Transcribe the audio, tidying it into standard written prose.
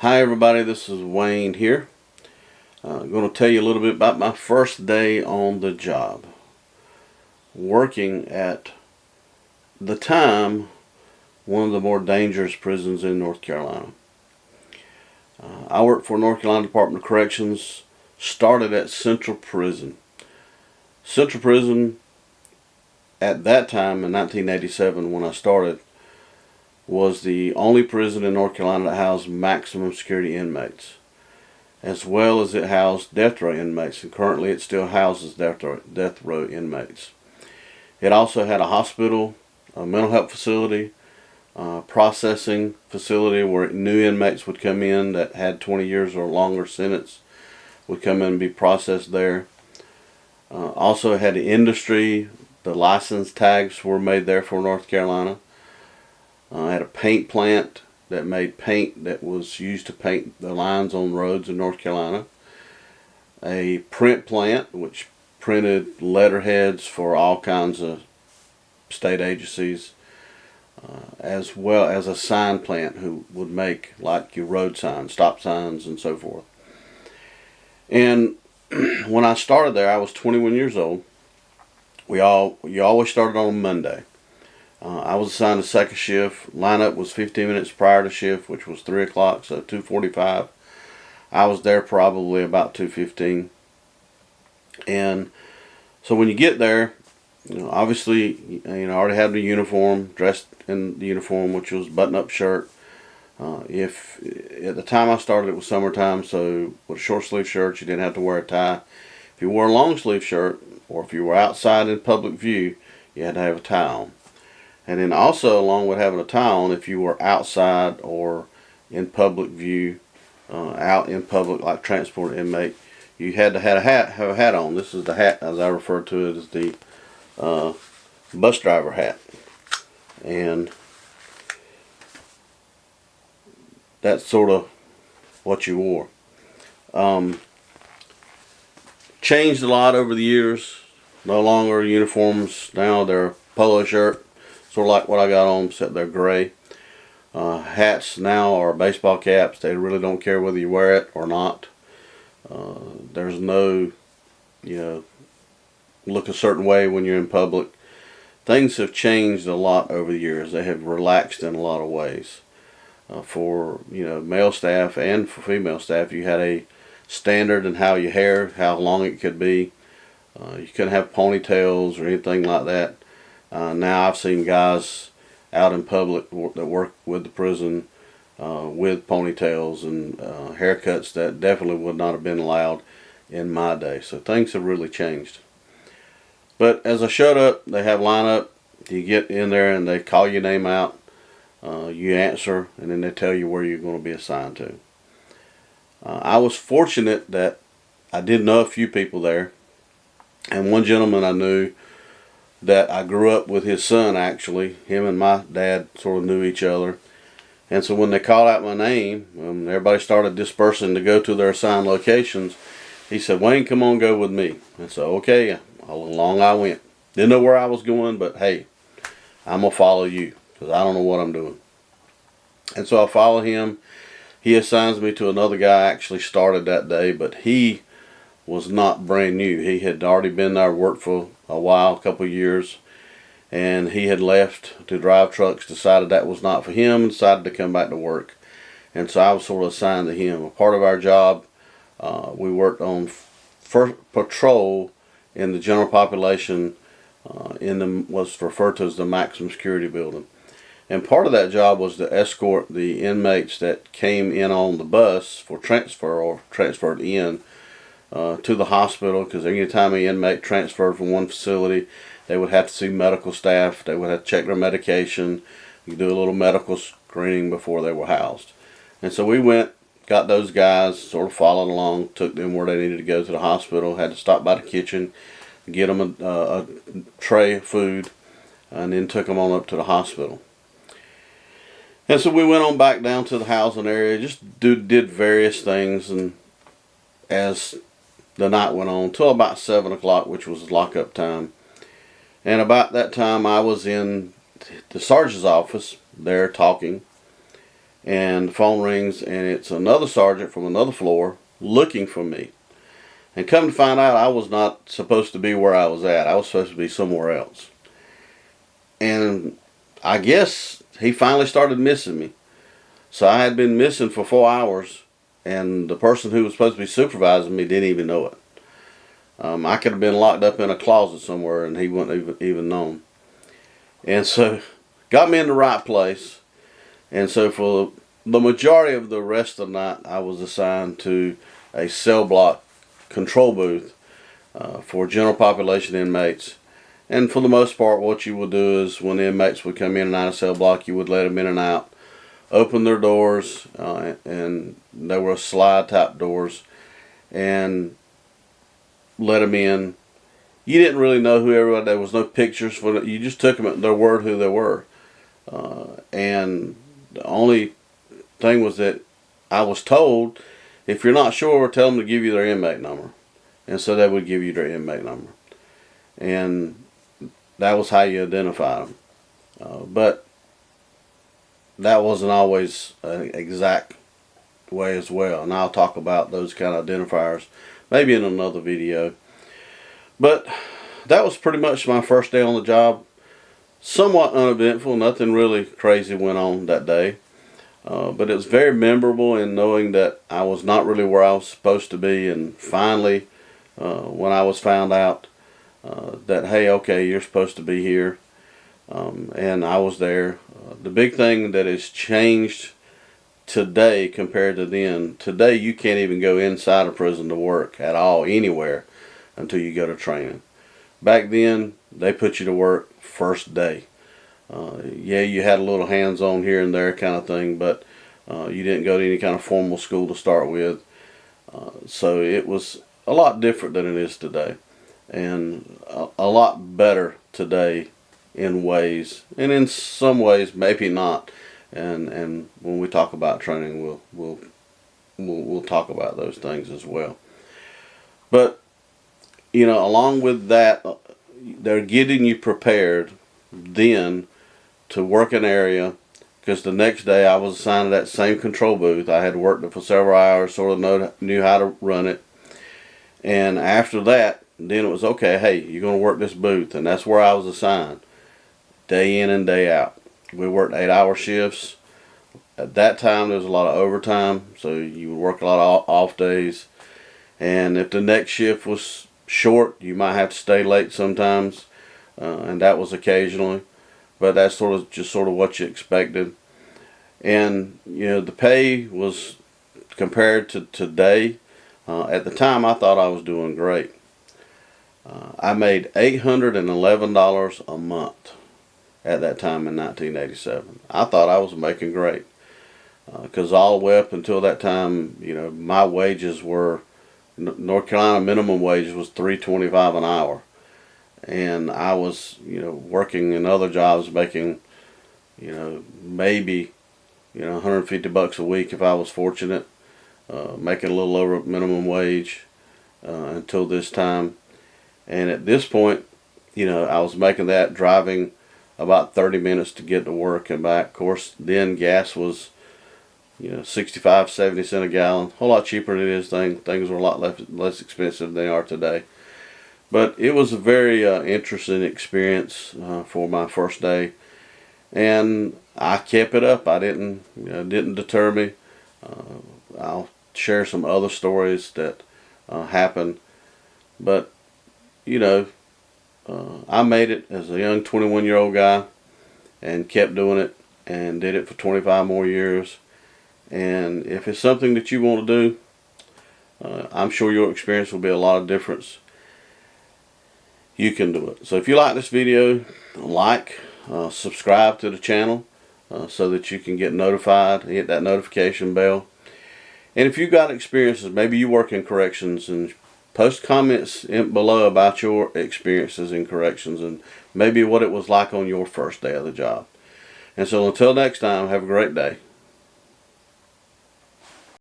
Hi everybody, this is Wayne here. I'm going to tell you a little bit about my first day on the job. Working at the time one of the more dangerous prisons in North Carolina. I worked for North Carolina Department of Corrections, started at Central Prison. Central Prison at that time in 1987 when I started was the only prison in North Carolina that housed maximum security inmates, as well as it housed death row inmates, and currently it still houses death row inmates. It also had a hospital, a mental health facility, processing facility where new inmates would come in that had 20 years or longer sentence would come in and be processed there. Also it had the industry. The license tags were made there for North Carolina. I had a paint plant that made paint that was used to paint the lines on roads in North Carolina. A print plant which printed letterheads for all kinds of state agencies, as well as a sign plant who would make like your road signs, stop signs, and so forth. And when I started there, I was 21 years old. You always started on a Monday. I was assigned a second shift. Lineup was 15 minutes prior to shift, which was 3 o'clock, so 2:45. I was there probably about 2:15. And so when you get there, obviously, I already had the uniform, dressed in the uniform, which was button-up shirt. If at the time I started, it was summertime, so with a short sleeve shirt, you didn't have to wear a tie. If you wore a long sleeve shirt, or if you were outside in public view, you had to have a tie on. And then also, along with having a tie on, if you were outside or in public view, out in public like transport inmate, you had to have a hat on. This is the hat, as I refer to it, as the bus driver hat. And that's sort of what you wore. Changed a lot over the years. No longer uniforms. Now they're polo shirt, sort of like what I got on, except they're gray. Hats now are baseball caps. They really don't care whether you wear it or not. There's no, look a certain way when you're in public. Things have changed a lot over the years. They have relaxed in a lot of ways. For male staff and for female staff, you had a standard in how your hair, how long it could be. You couldn't have ponytails or anything like that. Now I've seen guys out in public that work with the prison with ponytails and haircuts that definitely would not have been allowed in my day. So things have really changed. But as I showed up, they have lineup. You get in there and they call your name out. You answer, and then they tell you where you're going to be assigned to. I was fortunate that I did know a few people there. And one gentleman I knew that I grew up with his son, actually. Him and my dad sort of knew each other. And so when they called out my name, everybody started dispersing to go to their assigned locations. He said, "Wayne, come on, go with me." And so, okay, along I went. Didn't know where I was going, but hey, I'm going to follow you because I don't know what I'm doing. And so I follow him. He assigns me to another guy. I actually started that day, but he was not brand new. He had already been there, worked for a while, a couple of years, and he had left to drive trucks, decided that was not for him, and decided to come back to work. And so I was sort of assigned to him. A part of our job, we worked on first patrol in the general population was referred to as the maximum security building. And part of that job was to escort the inmates that came in on the bus for transfer or transferred in to the hospital, because anytime an inmate transferred from one facility, they would have to see medical staff. They would have to check their medication. You do a little medical screening before they were housed. And so we went, got those guys, sort of followed along, took them where they needed to go to the hospital, had to stop by the kitchen, get them a tray of food, and then took them on up to the hospital. And so we went on back down to the housing area, just did various things, and as the night went on, till about 7 o'clock, which was lockup time. And about that time, I was in the sergeant's office there talking, and the phone rings, and it's another sergeant from another floor looking for me. And come to find out, I was not supposed to be where I was at. I was supposed to be somewhere else. And I guess he finally started missing me. So I had been missing for 4 hours, and the person who was supposed to be supervising me didn't even know it. I could have been locked up in a closet somewhere, and he wouldn't even known. And so, got me in the right place. And so for the majority of the rest of the night, I was assigned to a cell block control booth for general population inmates. And for the most part, what you would do is when the inmates would come in and out of cell block, you would let them in and out, open their doors, and they were slide type doors, and let them in. You didn't really know who everybody. There was no pictures for it. You just took them at their word who they were, and the only thing was that I was told, if you're not sure, tell them to give you their inmate number, and so they would give you their inmate number, and that was how you identify them. But that wasn't always an exact way as well, and I'll talk about those kind of identifiers maybe in another video. But that was pretty much my first day on the job. Somewhat uneventful. Nothing really crazy went on that day. But it was very memorable in knowing that I was not really where I was supposed to be. And finally, when I was found out that, hey, okay, you're supposed to be here. And I was there. The big thing that has changed today compared to then, today you can't even go inside a prison to work at all, anywhere, until you go to training. Back then, they put you to work first day. Yeah, you had a little hands-on here and there kind of thing, but you didn't go to any kind of formal school to start with. So it was a lot different than it is today, and a lot better today in ways, and in some ways maybe not. And when we talk about training, we'll talk about those things as well. But you know, along with that, they're getting you prepared then to work an area, because the next day I was assigned to that same control booth. I had worked it for several hours, sort of knew how to run it. And after that, then it was, okay, hey, you're going to work this booth. And that's where I was assigned, day in and day out. We worked 8-hour shifts. At that time, there was a lot of overtime, so you would work a lot of off days. And if the next shift was short, you might have to stay late sometimes, and that was occasionally. But that's sort of what you expected. And you know, the pay was, compared to today, at the time I thought I was doing great. I made $811 a month at that time in 1987. I thought I was making great, because all the way up until that time, you know, my wages were, North Carolina minimum wage was $3.25 an hour, and I was, you know, working in other jobs making, you know, maybe, you know, $150 a week if I was fortunate, making a little over minimum wage until this time. And at this point, you know, I was making that, driving about 30 minutes to get to work and back. Of course, then gas was, you know, 65, 70 cents a gallon. A whole lot cheaper than it is. Things were a lot less expensive than they are today. But it was a very interesting experience for my first day, and I kept it up. I didn't deter me. I'll share some other stories that happened, but you know, I made it as a young 21-year-old guy, and kept doing it, and did it for 25 more years. And if it's something that you want to do, I'm sure your experience will be a lot of difference. You can do it. So if you like this video, like, subscribe to the channel so that you can get notified, hit that notification bell. And if you've got experiences, maybe you work in corrections, and post comments below about your experiences in corrections and maybe what it was like on your first day of the job. And so until next time, have a great day.